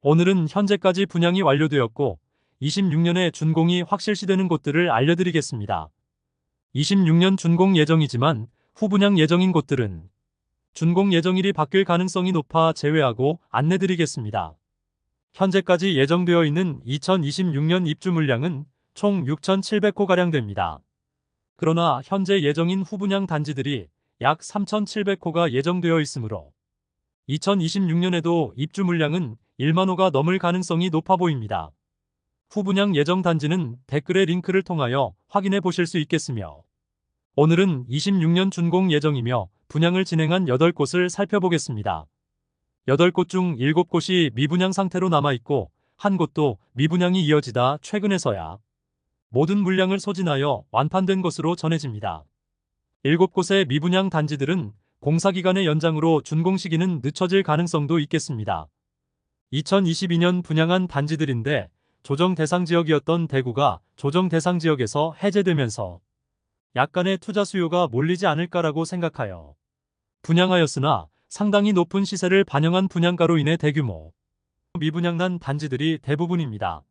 오늘은 현재까지 분양이 완료되었고 26년에 준공이 확실시되는 곳들을 알려드리겠습니다. 26년 준공 예정이지만 후분양 예정인 곳들은 준공 예정일이 바뀔 가능성이 높아 제외하고 안내드리겠습니다. 현재까지 예정되어 있는 2026년 입주 물량은 총 6,700호가량 됩니다. 그러나 현재 예정인 후분양 단지들이 약 3,700호가 예정되어 있으므로 2026년에도 입주 물량은 1만 호가 넘을 가능성이 높아 보입니다. 후분양 예정 단지는 댓글의 링크를 통하여 확인해 보실 수 있겠으며 오늘은 26년 준공 예정이며 분양을 진행한 8곳을 살펴보겠습니다. 8곳 중 7곳이 미분양 상태로 남아있고 한 곳도 미분양이 이어지다 최근에서야 모든 물량을 소진하여 완판된 것으로 전해집니다. 7곳의 미분양 단지들은 공사기간의 연장으로 준공 시기는 늦춰질 가능성도 있겠습니다. 2022년 분양한 단지들인데 조정 대상 지역이었던 대구가 조정 대상 지역에서 해제되면서 약간의 투자 수요가 몰리지 않을까라고 생각하여 분양하였으나 상당히 높은 시세를 반영한 분양가로 인해 대규모 미분양난 단지들이 대부분입니다.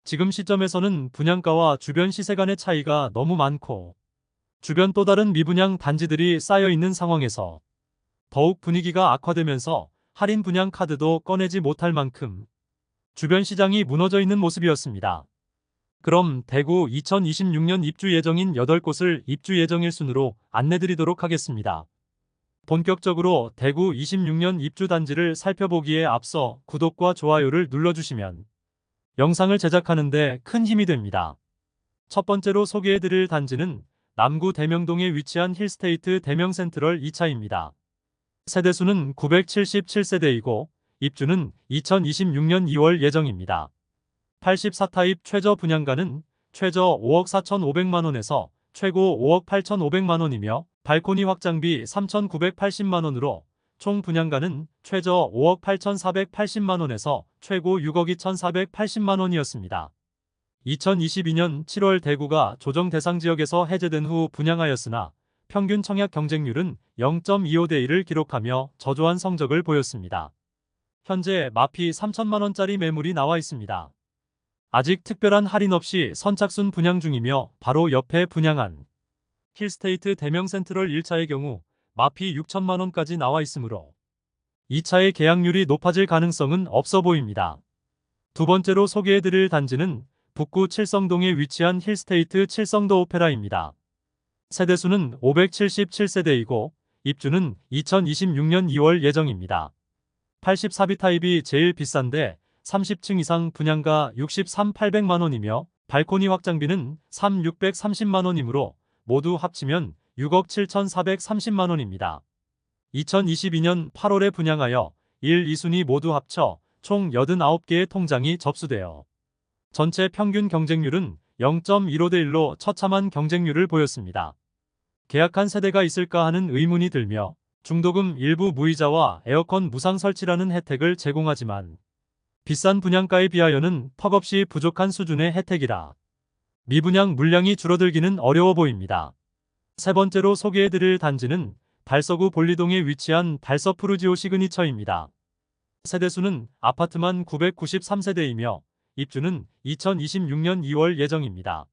지금 시점에서는 분양가와 주변 시세 간의 차이가 너무 많고 주변 또 다른 미분양 단지들이 쌓여 있는 상황에서 더욱 분위기가 악화되면서 할인 분양 카드도 꺼내지 못할 만큼 주변 시장이 무너져 있는 모습이었습니다. 그럼 대구 2026년 입주 예정인 8곳을 입주 예정일 순으로 안내드리도록 하겠습니다. 본격적으로 대구 26년 입주 단지를 살펴보기에 앞서 구독과 좋아요를 눌러주시면 영상을 제작하는 데 큰 힘이 됩니다. 첫 번째로 소개해드릴 단지는 남구 대명동에 위치한 힐스테이트 대명센트럴 2차입니다. 세대수는 977세대이고 입주는 2026년 2월 예정입니다. 84타입 최저 분양가는 최저 5억 4,500만원에서 최고 5억 8,500만원이며 발코니 확장비 3,980만원으로 총 분양가는 최저 5억 8,480만원에서 최고 6억 2,480만원이었습니다. 2022년 7월 대구가 조정 대상 지역에서 해제된 후 분양하였으나 평균 청약 경쟁률은 0.25대 1을 기록하며 저조한 성적을 보였습니다. 현재 마피 3천만원짜리 매물이 나와 있습니다. 아직 특별한 할인 없이 선착순 분양 중이며 바로 옆에 분양한 힐스테이트 대명센트럴 1차의 경우 마피 6천만원까지 나와 있으므로 2차의 계약률이 높아질 가능성은 없어 보입니다. 두 번째로 소개해드릴 단지는 북구 칠성동에 위치한 힐스테이트 칠성도 오페라입니다. 세대수는 577세대이고 입주는 2026년 2월 예정입니다. 84B 타입이 제일 비싼데 30층 이상 분양가 63,800만원이며 발코니 확장비는 3,630만원이므로 모두 합치면 6억 7,430만원입니다. 2022년 8월에 분양하여 1, 2순위 모두 합쳐 총 89개의 통장이 접수되어 전체 평균 경쟁률은 0.15대 1로 처참한 경쟁률을 보였습니다. 계약한 세대가 있을까 하는 의문이 들며 중도금 일부 무이자와 에어컨 무상 설치라는 혜택을 제공하지만 비싼 분양가에 비하여는 턱없이 부족한 수준의 혜택이라 미분양 물량이 줄어들기는 어려워 보입니다. 세 번째로 소개해드릴 단지는 달서구 볼리동에 위치한 달서푸르지오 시그니처입니다. 세대수는 아파트만 993세대이며 입주는 2026년 2월 예정입니다.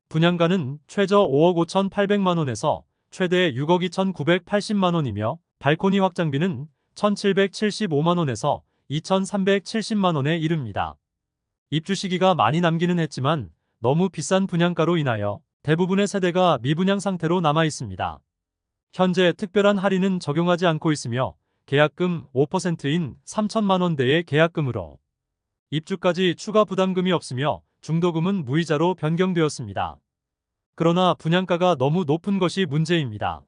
분양가는 최저 5억 5,800만원에서 최대 6억 2,980만원이며 발코니 확장비는 1,775만원에서 2,370만원에 이릅니다. 입주 시기가 많이 남기는 했지만 너무 비싼 분양가로 인하여 대부분의 세대가 미분양 상태로 남아 있습니다. 현재 특별한 할인은 적용하지 않고 있으며 계약금 5%인 3천만원대의 계약금으로 입주까지 추가 부담금이 없으며 중도금은 무이자로 변경되었습니다. 그러나 분양가가 너무 높은 것이 문제입니다.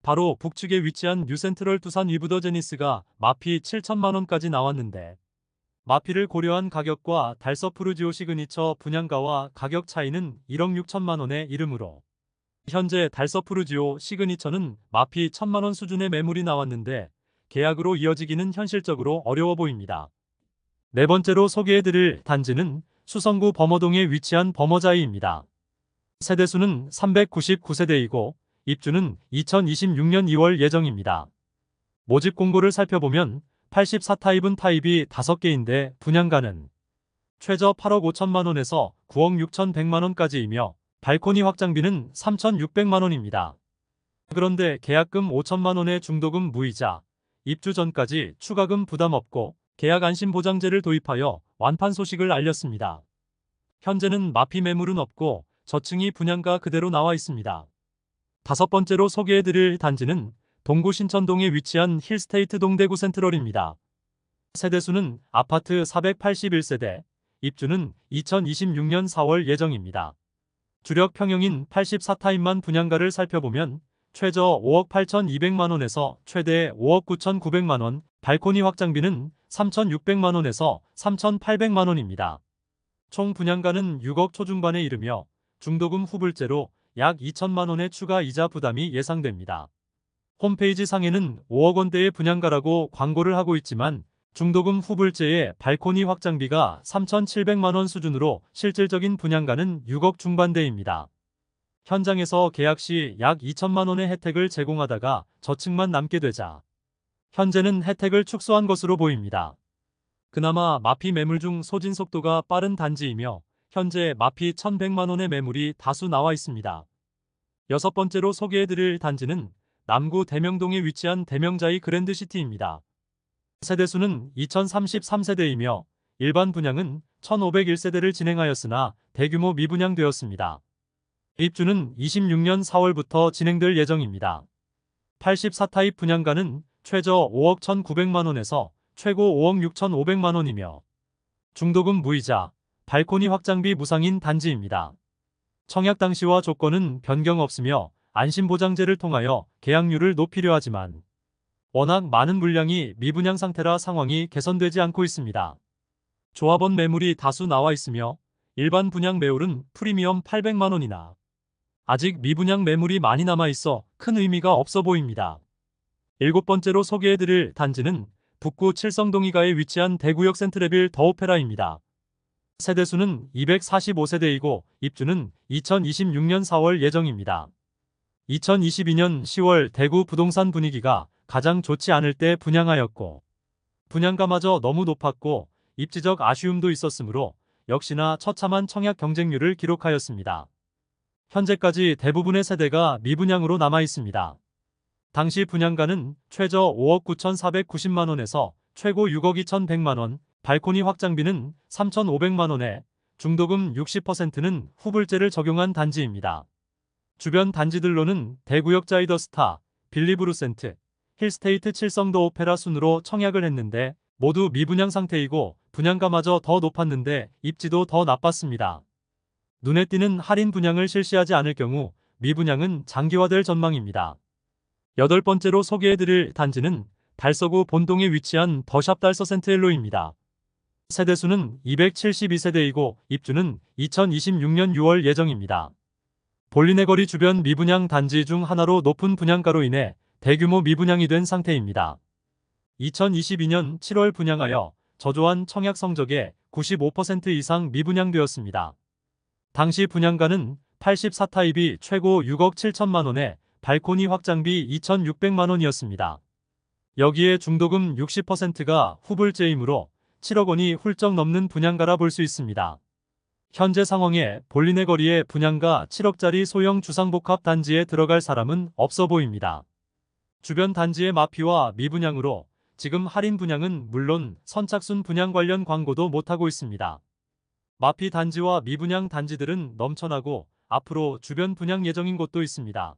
바로 북측에 위치한 뉴센트럴 두산 위브더 제니스가 마피 7천만원까지 나왔는데 마피를 고려한 가격과 달서푸르지오 시그니처 분양가와 가격 차이는 1억 6천만원에 이르므로 현재 달서푸르지오 시그니처는 마피 1,000만원 수준의 매물이 나왔는데 계약으로 이어지기는 현실적으로 어려워 보입니다. 네 번째로 소개해드릴 단지는 수성구 범어동에 위치한 범어자이입니다. 세대수는 399세대이고 입주는 2026년 2월 예정입니다. 모집 공고를 살펴보면 84타입은 타입이 5개인데 분양가는 최저 8억 5천만 원에서 9억 6천100만 원까지이며 발코니 확장비는 3,600만 원입니다. 그런데 계약금 5천만 원의 중도금 무이자, 입주 전까지 추가금 부담 없고 계약 안심보장제를 도입하여 완판 소식을 알렸습니다. 현재는 마피 매물은 없고 저층이 분양가 그대로 나와 있습니다. 5번째로 소개해드릴 단지는 동구 신천동에 위치한 힐스테이트 동대구 센트럴입니다. 세대수는 아파트 481세대, 입주는 2026년 4월 예정입니다. 주력 평형인 84타입만 분양가를 살펴보면 최저 5억 8,200만 원에서 최대 5억 9,900만 원, 발코니 확장비는 3,600만 원에서 3,800만 원입니다. 총 분양가는 6억 초중반에 이르며 중도금 후불제로 약 2천만 원의 추가 이자 부담이 예상됩니다. 홈페이지 상에는 5억 원대의 분양가라고 광고를 하고 있지만 중도금 후불제에 발코니 확장비가 3,700만 원 수준으로 실질적인 분양가는 6억 중반대입니다. 현장에서 계약 시 약 2천만 원의 혜택을 제공하다가 저층만 남게 되자 현재는 혜택을 축소한 것으로 보입니다. 그나마 마피 매물 중 소진 속도가 빠른 단지이며 현재 마피 1,100만 원의 매물이 다수 나와 있습니다. 6번째로 소개해드릴 단지는 남구 대명동에 위치한 대명자이 그랜드시티입니다. 세대수는 2033세대이며 일반 분양은 1501세대를 진행하였으나 대규모 미분양되었습니다. 입주는 26년 4월부터 진행될 예정입니다. 84타입 분양가는 최저 5억 1,900만 원에서 최고 5억 6,500만 원이며 중도금 무이자, 발코니 확장비 무상인 단지입니다. 청약 당시와 조건은 변경 없으며 안심보장제를 통하여 계약률을 높이려 하지만 워낙 많은 물량이 미분양 상태라 상황이 개선되지 않고 있습니다. 조합원 매물이 다수 나와 있으며 일반 분양 매물은 프리미엄 800만 원이나 아직 미분양 매물이 많이 남아 있어 큰 의미가 없어 보입니다. 7번째로 소개해드릴 단지는 북구 칠성동이가에 위치한 대구역 센트레빌 더오페라입니다. 세대수는 245세대이고 입주는 2026년 4월 예정입니다. 2022년 10월 대구 부동산 분위기가 가장 좋지 않을 때 분양하였고 분양가마저 너무 높았고 입지적 아쉬움도 있었으므로 역시나 처참한 청약 경쟁률을 기록하였습니다. 현재까지 대부분의 세대가 미분양으로 남아 있습니다. 당시 분양가는 최저 5억 9,490만 원에서 최고 6억 2,100만 원, 발코니 확장비는 3,500만 원에 중도금 60%는 후불제를 적용한 단지입니다. 주변 단지들로는 대구역 자이더스타, 빌리브루센트, 힐스테이트 칠성도 오페라 순으로 청약을 했는데 모두 미분양 상태이고 분양가마저 더 높았는데 입지도 더 나빴습니다. 눈에 띄는 할인 분양을 실시하지 않을 경우 미분양은 장기화될 전망입니다. 8번째로 소개해드릴 단지는 달서구 본동에 위치한 더샵 달서 센트엘로입니다. 세대수는 272세대이고 입주는 2026년 6월 예정입니다. 볼리네 거리 주변 미분양 단지 중 하나로 높은 분양가로 인해 대규모 미분양이 된 상태입니다. 2022년 7월 분양하여 저조한 청약 성적에 95% 이상 미분양되었습니다. 당시 분양가는 84타입이 최고 6억 7천만 원에 발코니 확장비 2,600만 원이었습니다. 여기에 중도금 60%가 후불제이므로 7억 원이 훌쩍 넘는 분양가라 볼 수 있습니다. 현재 상황에 볼리네 거리의 분양가 7억짜리 소형 주상복합 단지에 들어갈 사람은 없어 보입니다. 주변 단지의 마피와 미분양으로 지금 할인 분양은 물론 선착순 분양 관련 광고도 못하고 있습니다. 마피 단지와 미분양 단지들은 넘쳐나고 앞으로 주변 분양 예정인 곳도 있습니다.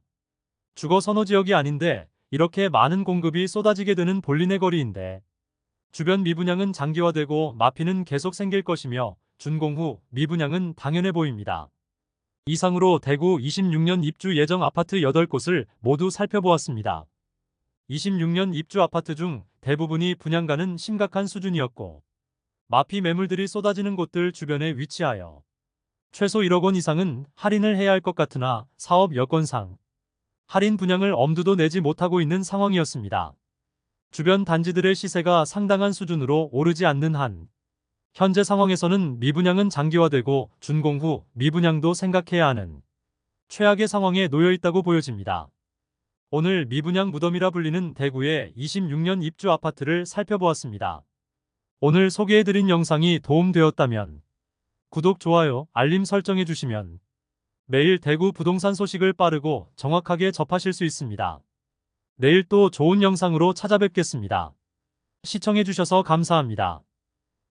주거 선호 지역이 아닌데 이렇게 많은 공급이 쏟아지게 되는 볼리네 거리인데 주변 미분양은 장기화되고 마피는 계속 생길 것이며 준공 후 미분양은 당연해 보입니다. 이상으로 대구 26년 입주 예정 아파트 8곳을 모두 살펴보았습니다. 26년 입주 아파트 중 대부분이 분양가는 심각한 수준이었고 마피 매물들이 쏟아지는 곳들 주변에 위치하여 최소 1억 원 이상은 할인을 해야 할 것 같으나 사업 여건상 할인 분양을 엄두도 내지 못하고 있는 상황이었습니다. 주변 단지들의 시세가 상당한 수준으로 오르지 않는 한 현재 상황에서는 미분양은 장기화되고 준공 후 미분양도 생각해야 하는 최악의 상황에 놓여 있다고 보여집니다. 오늘 미분양 무덤이라 불리는 대구의 26년 입주 아파트를 살펴보았습니다. 오늘 소개해드린 영상이 도움되었다면 구독, 좋아요, 알림 설정해 주시면 매일 대구 부동산 소식을 빠르고 정확하게 접하실 수 있습니다. 내일 또 좋은 영상으로 찾아뵙겠습니다. 시청해 주셔서 감사합니다.